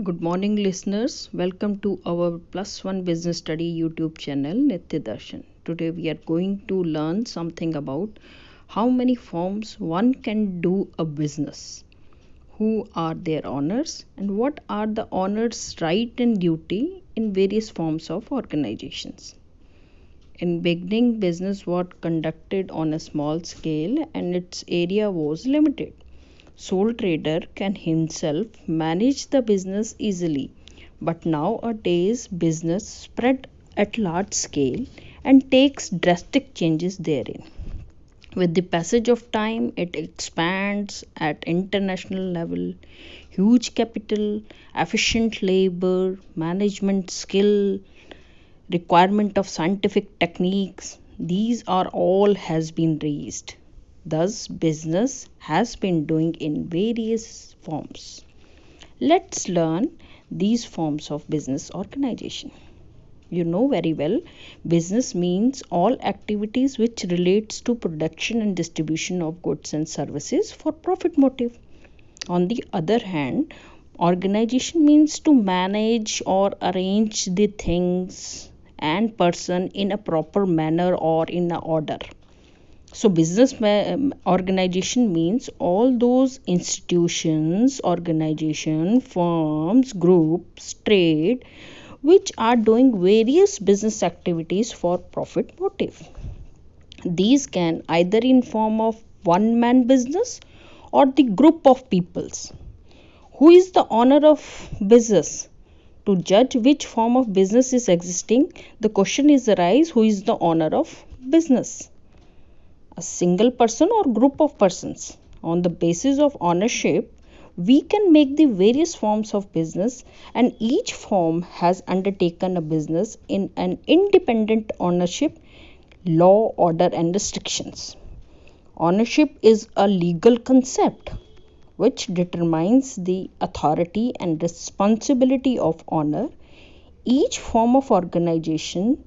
Good morning, listeners. Welcome to our Plus One Business Study YouTube channel, Nitya Darshan. Today, we are going to learn something about how many forms one can do a business, who are their owners, and what are the owners' right and duty in various forms of organizations. In beginning, business was conducted on a small scale and its area was limited. Sole trader can himself manage the business easily, but nowadays business spread at large scale and takes drastic changes therein. With the passage of time, it expands at international level. Huge capital, efficient labor, management skill, requirement of scientific techniques, these are all has been raised. Thus business has been doing in various forms. Let's learn these forms of business organization. You know very well, business means all activities which relates to production and distribution of goods and services for profit motive. On the other hand, organization means to manage or arrange the things and person in a proper manner or in a order. So business organization means all those institutions, organization, firms, groups, trade which are doing various business activities for profit motive. These can either in form of one man business or the group of peoples. Who is the owner of business? To judge which form of business is existing, the question is arise, who is the owner of business? A single person or group of persons. On the basis of ownership, we can make the various forms of business, and each form has undertaken a business in an independent ownership, law, order, and restrictions. Ownership is a legal concept which determines the authority and responsibility of owner. Each form of organization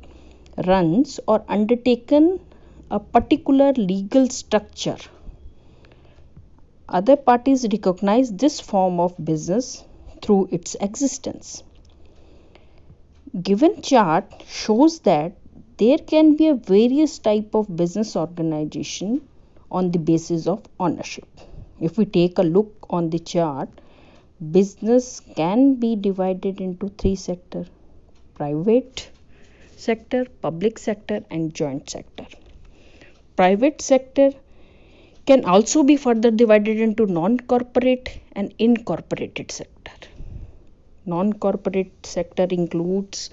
runs or undertaken a particular legal structure. Other parties recognize this form of business through its existence. Given chart shows that there can be a various type of business organization on the basis of ownership. If we take a look on the chart, business can be divided into three sectors: private sector, public sector, and joint sector. Private sector can also be further divided into non-corporate and incorporated sector. Non-corporate sector includes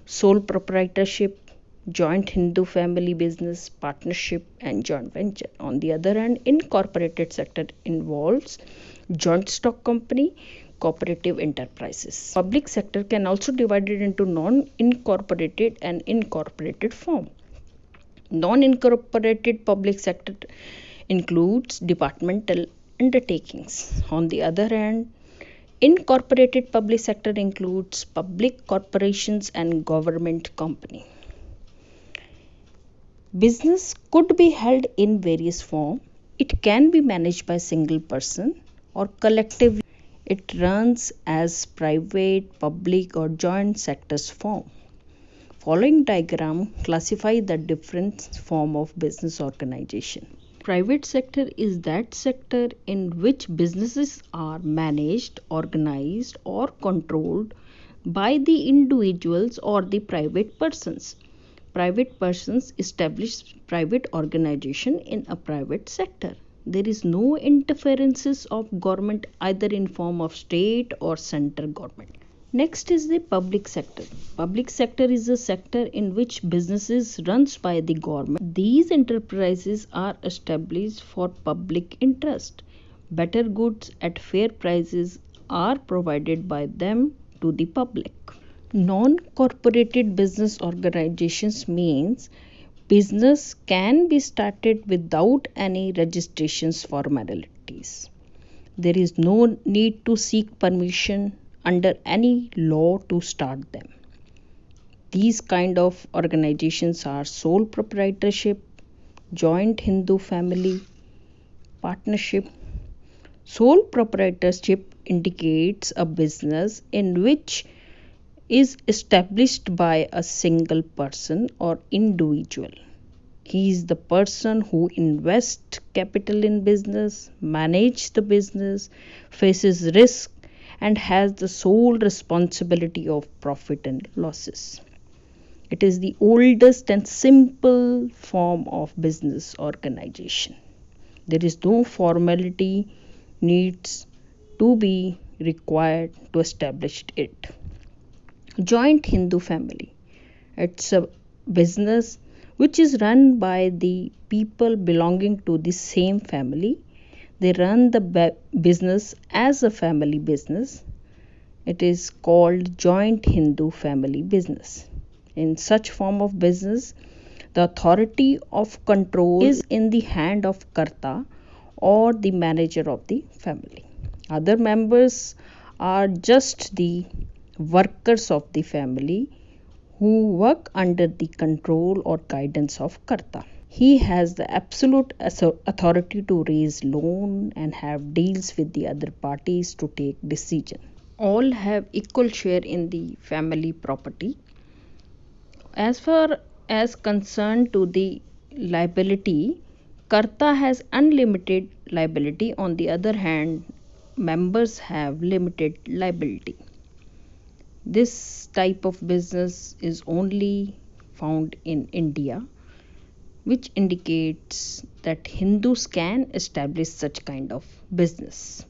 sole proprietorship, joint Hindu family business, partnership, and joint venture. On the other hand, incorporated sector involves joint stock company, cooperative enterprises. Public sector can also be divided into non-incorporated and incorporated form. Non-incorporated public sector includes departmental undertakings. On the other hand, incorporated public sector includes public corporations and government company. Business could be held in various forms. It can be managed by single person or collectively. It runs as private, public, or joint sectors form. Following diagram classify the different form of business organization. Private sector is that sector in which businesses are managed, organized, or controlled by the individuals or the private persons. Private persons establish private organization in a private sector. There is no interferences of government either in form of state or central government. Next is the public sector. Public sector is a sector in which businesses runs by the government. These enterprises are established for public interest. Better goods at fair prices are provided by them to the public. Non-corporated business organizations means business can be started without any registrations formalities. There is no need to seek permission under any law to start them. These kind of organizations are sole proprietorship, joint Hindu family, partnership. Sole proprietorship indicates a business in which is established by a single person or individual. He is the person who invests capital in business, manages the business, faces risk, and has the sole responsibility of profit and losses. It is the oldest and simple form of business organization. There is no formality needs to be required to establish it. Joint Hindu family. It's a business which is run by the people belonging to the same family. They run the business as a family business. It is called joint Hindu family business. In such form of business, the authority of control is in the hand of Karta or the manager of the family. Other members are just the workers of the family who work under the control or guidance of Karta. He has the absolute authority to raise loan and have deals with the other parties to take decision. All have equal share in the family property. As far as concerned to the liability, Karta has unlimited liability. On the other hand, members have limited liability. This type of business is only found in India, which indicates that Hindus can establish such kind of business.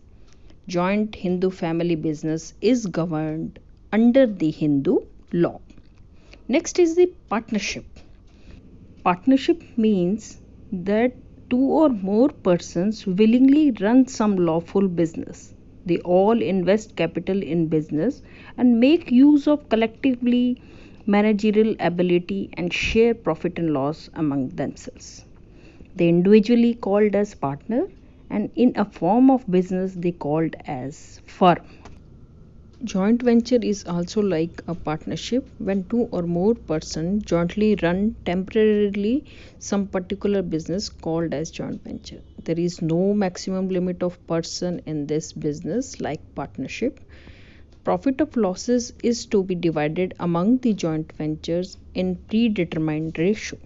Joint Hindu family business is governed under the Hindu law. Next is the partnership. Partnership means that two or more persons willingly run some lawful business. They all invest capital in business and make use of collectively managerial ability and share profit and loss among themselves. They individually called as partner, and in a form of business they called as firm. Joint venture is also like a partnership when two or more persons jointly run temporarily some particular business called as joint venture. There is no maximum limit of person in this business like partnership. Profit of losses is to be divided among the joint ventures in predetermined ratio.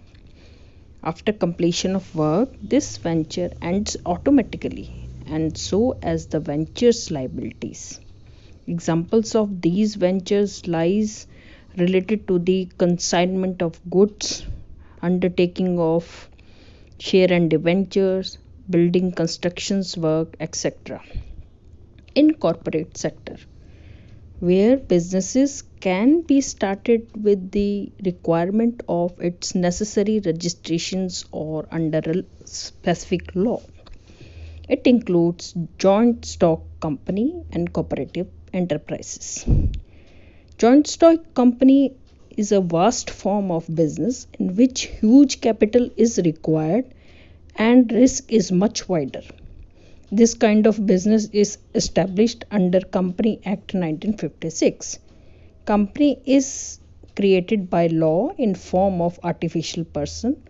After completion of work, this venture ends automatically, and so as the venture's liabilities. Examples of these ventures lies related to the consignment of goods, undertaking of share and debentures, building constructions work, etc. In corporate sector, where businesses can be started with the requirement of its necessary registrations or under a specific law. It includes joint stock company and cooperative enterprises. Joint stock company is a vast form of business in which huge capital is required and risk is much wider. This kind of business is established under Company Act 1956. Company is created by law in form of artificial person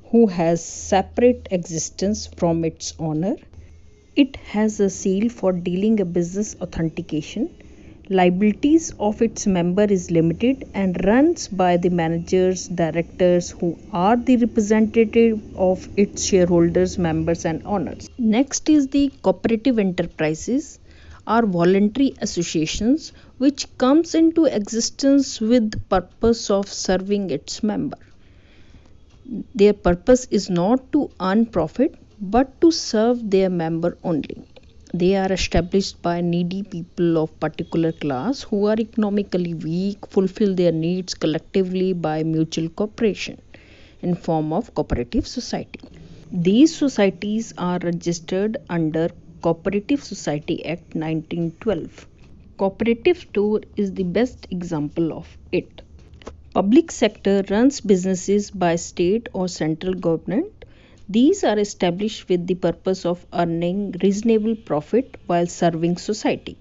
who has separate existence from its owner. It has a seal for dealing a business authentication. Liabilities of its member is limited and runs by the managers, directors who are the representative of its shareholders, members and owners. Next is the cooperative enterprises are voluntary associations which comes into existence with the purpose of serving its member. Their purpose is not to earn profit but to serve their member only. They are established by needy people of particular class who are economically weak, fulfill their needs collectively by mutual cooperation in form of cooperative society. These societies are registered under Cooperative Society Act 1912. Cooperative store is the best example of it. Public sector runs businesses by state or central government. These are established with the purpose of earning reasonable profit while serving society.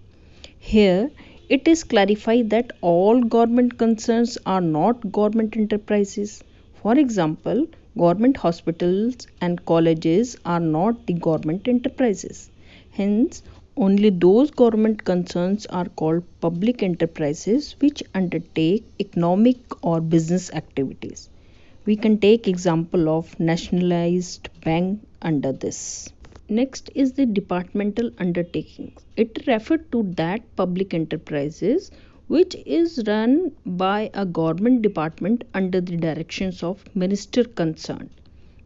Here, it is clarified that all government concerns are not government enterprises. For example, government hospitals and colleges are not the government enterprises. Hence, Only those government concerns are called public enterprises which undertake economic or business activities. We can take example of nationalized bank under this. Next is the departmental undertakings. It refers to that public enterprises which is run by a government department under the directions of minister concerned.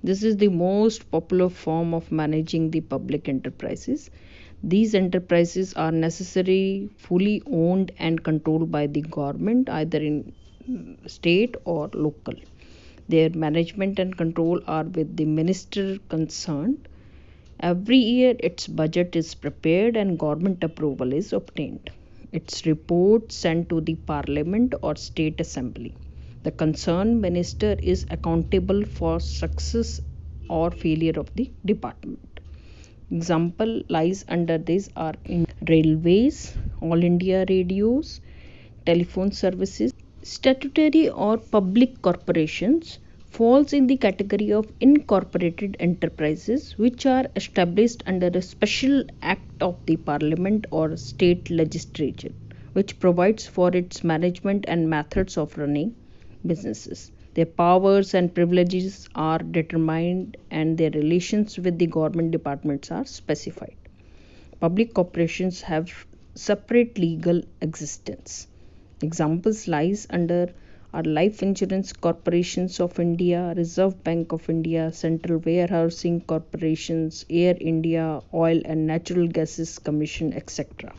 This is the most popular form of managing the public enterprises. These enterprises are necessarily fully owned and controlled by the government, either in state or local. Their management and control are with the minister concerned. Every year, its budget is prepared and government approval is obtained. Its report sent to the parliament or state assembly. The concerned minister is accountable for success or failure of the department. Example lies under this are in railways, all India radios, telephone services. Statutory or public corporations falls in the category of incorporated enterprises which are established under a special act of the parliament or state legislature which provides for its management and methods of running businesses. Their powers and privileges are determined and their relations with the government departments are specified. Public corporations have separate legal existence. Examples lies under are Life Insurance Corporations of India, Reserve Bank of India, Central Warehousing Corporations, Air India, Oil and Natural Gases Commission, etc.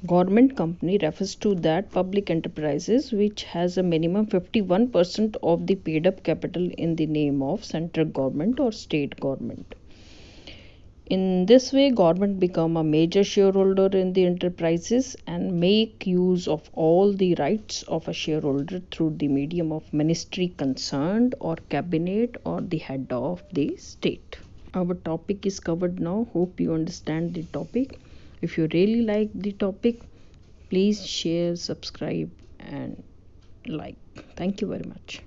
Government company refers to that public enterprises which has a minimum 51% of the paid up capital in the name of central government or state government. In this way, government become a major shareholder in the enterprises and make use of all the rights of a shareholder through the medium of ministry concerned or cabinet or the head of the state. Our topic is covered now. Hope you understand the topic. If you really like the topic, please share, subscribe and like. Thank you very much.